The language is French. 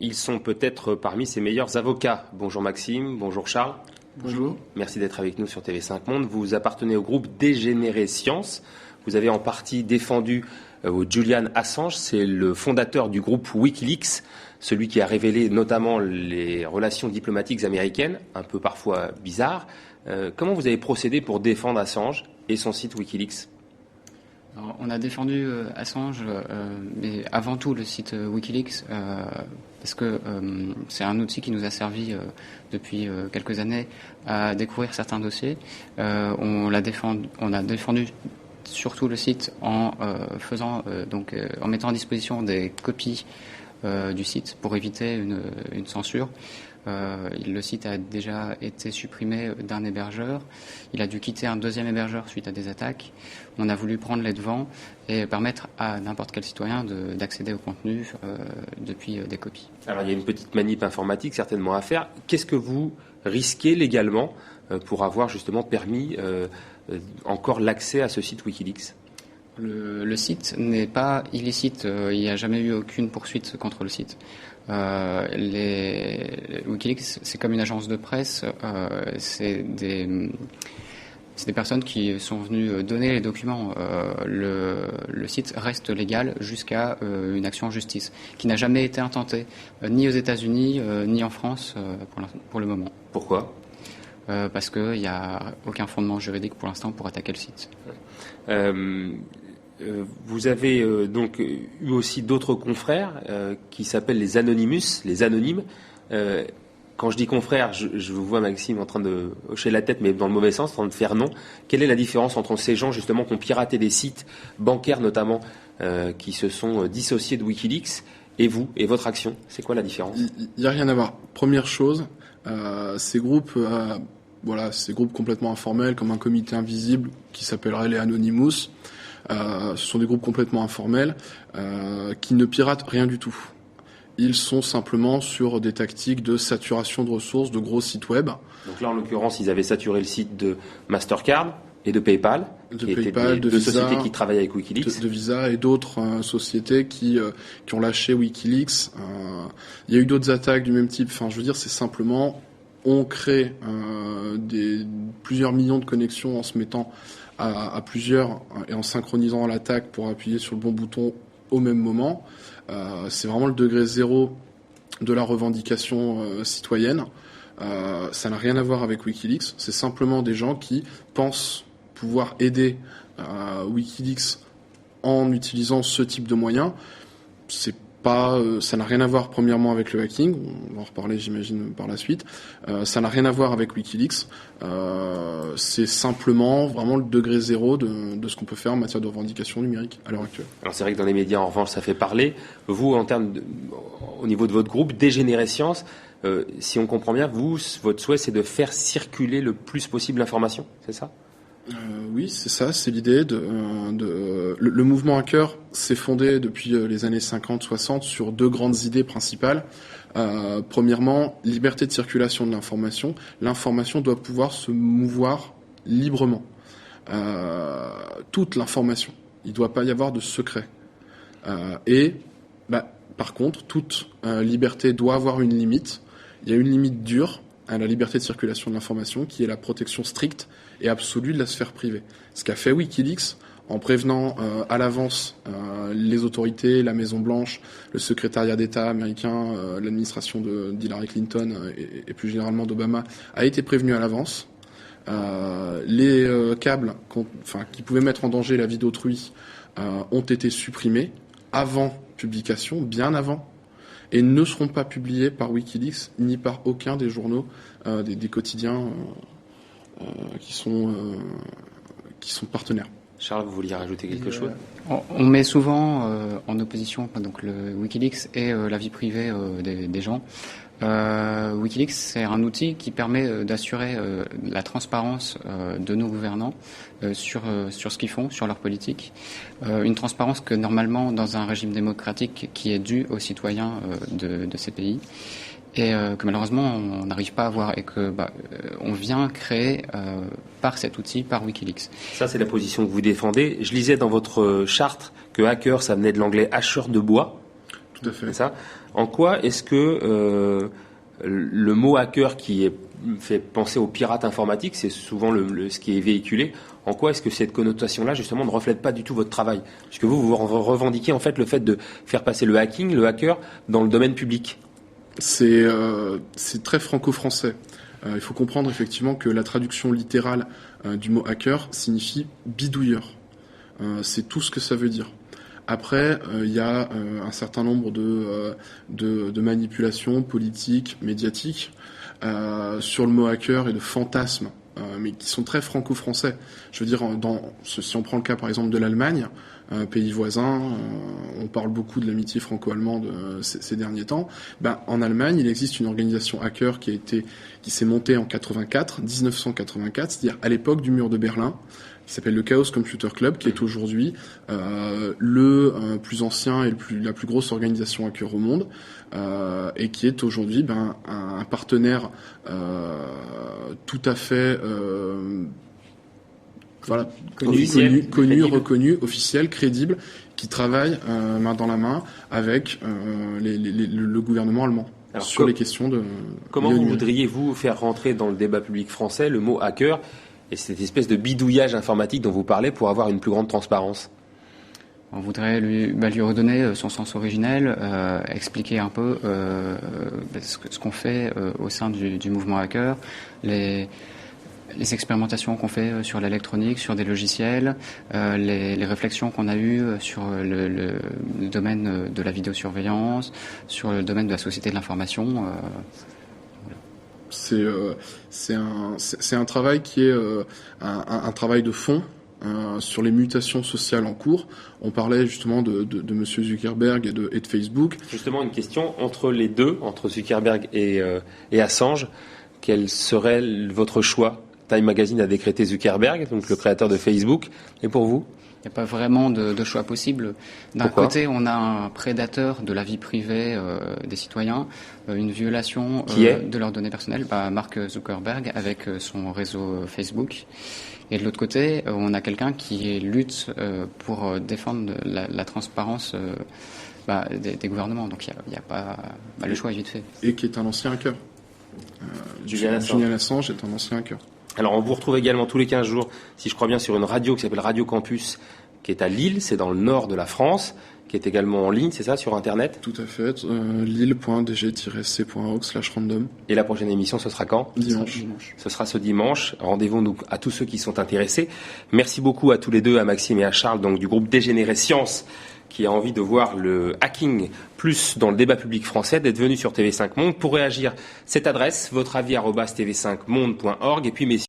Ils sont peut-être parmi ses meilleurs avocats. Bonjour Maxime, bonjour Charles. Bonjour. Merci d'être avec nous sur TV5 Monde. Vous appartenez au groupe Dégénéré Science. Vous avez en partie défendu Julian Assange, c'est le fondateur du groupe Wikileaks, celui qui a révélé notamment les relations diplomatiques américaines, un peu parfois bizarres. Comment vous avez procédé pour défendre Assange et son site Wikileaks ? Alors, on a défendu Assange, mais avant tout le site Wikileaks, parce que c'est un outil qui nous a servi depuis quelques années à découvrir certains dossiers. On a défendu surtout le site en en mettant à disposition des copies du site pour éviter une censure. Le site a déjà été supprimé d'un hébergeur. Il a dû quitter un deuxième hébergeur suite à des attaques. On a voulu prendre les devants et permettre à n'importe quel citoyen d'accéder au contenu depuis des copies. Alors il y a une petite manip informatique certainement à faire. Qu'est-ce que vous risquez légalement pour avoir justement permis encore l'accès à ce site Wikileaks ? Le site n'est pas illicite. Il n'y a jamais eu aucune poursuite contre le site. Wikileaks, c'est comme une agence de presse. C'est des personnes qui sont venues donner les documents. Le site reste légal jusqu'à une action en justice, qui n'a jamais été intentée, ni aux États-Unis, ni en France pour le moment. Pourquoi ? Parce qu'il n'y a aucun fondement juridique pour l'instant pour attaquer le site. Vous avez donc eu aussi d'autres confrères qui s'appellent les Anonymous, les anonymes. Quand je dis confrères, je vous vois Maxime en train de hocher la tête, mais dans le mauvais sens, en train de faire non. Quelle est la différence entre ces gens justement qui ont piraté des sites bancaires notamment, qui se sont dissociés de Wikileaks, et vous, et votre action ? C'est quoi la différence ? Il n'y a rien à voir. Première chose, ces groupes complètement informels, comme un comité invisible qui s'appellerait les Anonymous, ce sont des groupes complètement informels qui ne piratent rien du tout. Ils sont simplement sur des tactiques de saturation de ressources, de gros sites web. Donc là, en l'occurrence, ils avaient saturé le site de Mastercard et de PayPal, de deux sociétés qui travaillent avec Wikileaks. De Visa et d'autres sociétés qui ont lâché Wikileaks. Il y a eu d'autres attaques du même type. Enfin, je veux dire, c'est simplement, on crée plusieurs millions de connexions en se mettant à plusieurs et en synchronisant l'attaque pour appuyer sur le bon bouton au même moment. C'est vraiment le degré zéro de la revendication citoyenne. Ça n'a rien à voir avec Wikileaks. C'est simplement des gens qui pensent pouvoir aider Wikileaks en utilisant ce type de moyens. Ça n'a rien à voir premièrement avec le hacking, on va en reparler j'imagine par la suite, ça n'a rien à voir avec Wikileaks, c'est simplement vraiment le degré zéro de ce qu'on peut faire en matière de revendication numérique à l'heure actuelle. Alors c'est vrai que dans les médias en revanche ça fait parler, vous au niveau de votre groupe Dégénéré Science, si on comprend bien, votre souhait c'est de faire circuler le plus possible l'information, c'est ça ? Oui, c'est ça, c'est l'idée le mouvement hacker s'est fondé depuis les années 50-60 sur deux grandes idées principales. Premièrement, liberté de circulation de l'information. L'information doit pouvoir se mouvoir librement. Toute l'information. Il ne doit pas y avoir de secret. Par contre, toute liberté doit avoir une limite. Il y a une limite dure à la liberté de circulation de l'information, qui est la protection stricte et absolue de la sphère privée. Ce qu'a fait Wikileaks, en prévenant à l'avance les autorités, la Maison-Blanche, le secrétariat d'État américain, l'administration d'Hillary Clinton et plus généralement d'Obama, a été prévenu à l'avance. Les câbles qui pouvaient mettre en danger la vie d'autrui ont été supprimés avant publication, bien avant, et ne seront pas publiés par Wikileaks ni par aucun des journaux, des quotidiens qui sont partenaires. Charles, vous vouliez rajouter quelque chose ? On met souvent en opposition donc le Wikileaks et la vie privée des gens. Wikileaks, c'est un outil qui permet d'assurer la transparence de nos gouvernants sur ce qu'ils font, sur leur politique. Une transparence que normalement, dans un régime démocratique qui est dû aux citoyens de ces pays, et que malheureusement on n'arrive pas à avoir, et que on vient créer par cet outil, par Wikileaks. Ça, c'est la position que vous défendez. Je lisais dans votre charte que hacker, ça venait de l'anglais hacheur de bois. Tout à fait. C'est ça. En quoi est-ce que le mot hacker qui fait penser aux pirates informatiques, c'est souvent ce qui est véhiculé, en quoi est-ce que cette connotation-là, justement, ne reflète pas du tout votre travail? Puisque vous revendiquez en fait le fait de faire passer le hacking, le hacker, dans le domaine public. C'est très franco-français. Il faut comprendre effectivement que la traduction littérale du mot hacker signifie bidouilleur. C'est tout ce que ça veut dire. Après, il y a un certain nombre de manipulations politiques, médiatiques, sur le mot hacker et de fantasmes, mais qui sont très franco-français. Je veux dire, si on prend le cas par exemple de l'Allemagne, pays voisin, on parle beaucoup de l'amitié franco-allemande ces derniers temps. En Allemagne, il existe une organisation hacker qui s'est montée en 1984, c'est-à-dire à l'époque du mur de Berlin, qui s'appelle le Chaos Computer Club, qui est aujourd'hui le plus ancien et la plus grosse organisation hacker au monde, et qui est aujourd'hui un partenaire tout à fait connu, reconnu, officiel, crédible, qui travaille main dans la main avec le gouvernement allemand. Alors, sur les questions de... Comment voudriez-vous faire rentrer dans le débat public français le mot hacker et cette espèce de bidouillage informatique dont vous parlez pour avoir une plus grande transparence? On voudrait lui redonner son sens originel, expliquer un peu ce qu'on fait au sein du mouvement hacker, les expérimentations qu'on fait sur l'électronique, sur des logiciels, les réflexions qu'on a eues sur le domaine de la vidéosurveillance, sur le domaine de la société de l'information. C'est un travail qui est un travail de fond sur les mutations sociales en cours. On parlait justement de Monsieur Zuckerberg et de Facebook. Justement, une question entre les deux, entre Zuckerberg et Assange, quel serait votre choix? Time Magazine a décrété Zuckerberg, donc le créateur de Facebook. Et pour vous? Il n'y a pas vraiment de choix possible. D'un côté, on a un prédateur de la vie privée des citoyens, une violation de leurs données personnelles, Mark Zuckerberg avec son réseau Facebook. Et de l'autre côté, on a quelqu'un qui lutte pour défendre la transparence des gouvernements. Donc il n'y a pas... le choix est vite fait. Et qui est un ancien hacker. Julian Assange est un ancien hacker. Alors, on vous retrouve également tous les 15 jours, si je crois bien, sur une radio qui s'appelle Radio Campus, qui est à Lille, c'est dans le nord de la France, qui est également en ligne, c'est ça, sur Internet? Tout à fait, lille.dg-c.org/random. Et la prochaine émission, ce sera quand? Dimanche. Ce sera ce dimanche. Rendez-vous donc à tous ceux qui sont intéressés. Merci beaucoup à tous les deux, à Maxime et à Charles, donc du groupe Dégénéré Science, qui a envie de voir le hacking plus dans le débat public français, d'être venu sur TV5 Monde. Pour réagir, cette adresse, votre avis @tv5monde.org. Et puis, messieurs,